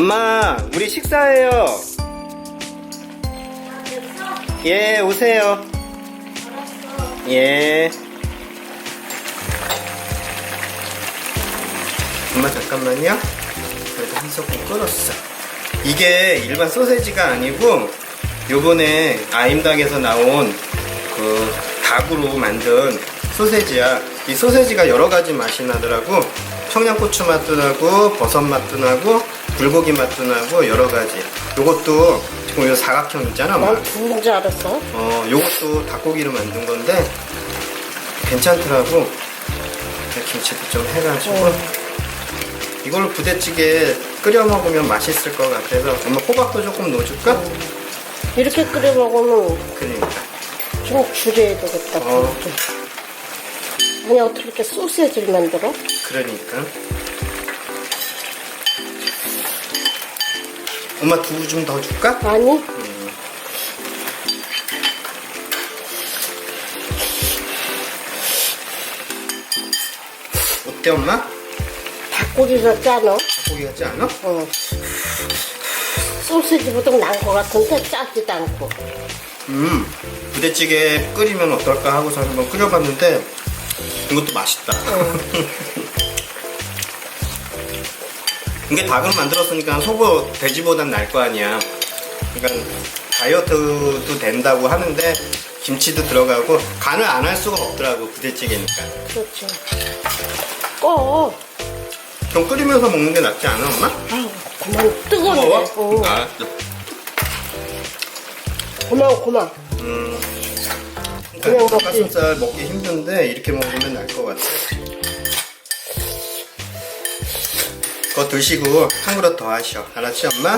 엄마, 우리 식사해요. 예, 오세요. 예. 엄마 잠깐만요. 그래도 한 소끔 끓었어. 이게 일반 소세지가 아니고 요번에 아임닭에서 나온 그 닭으로 만든 소세지야. 이 소세지가 여러가지 맛이 나더라고. 청양고추 맛도 나고 버섯 맛도 나고 불고기 맛도 나고 여러가지. 요것도 지금 요 사각형 있잖아. 난 죽는 줄 알았어. 요것도 닭고기로 만든 건데 괜찮더라고. 김치도 좀 해가지고 이걸로 부대찌개 끓여 먹으면 맛있을 것 같아서 엄마 호박도 조금 넣어줄까? 이렇게 끓여 먹으면 그러니까 좀 줄여야 되겠다. 아니 어떻게 이렇게 소시지를 만들어? 그러니까 엄마 두부 좀 더 줄까? 아니 어때 엄마? 닭고기 같지 않아? 닭고기 같지 않아? 소시지보다 나은 것 같은데 짜지도 않고. 부대찌개 끓이면 어떨까 하고서 한번 끓여봤는데 이것도 맛있다. 이게 닭으로 만들었으니까 소고 돼지보단 나을 거 아니야. 그러니까 다이어트도 된다고 하는데 김치도 들어가고 간을 안 할 수가 없더라고 부대찌개니까. 그렇죠. 좀 끓이면서 먹는 게 낫지 않아 엄마? 아유 그만 뜨거워. 알았어. 고마워. 그러니까 닭가슴살 먹기 힘든데 이렇게 먹으면 나을 것 같아. 그거 드시고 한 그릇 더 하셔. 알았지 엄마?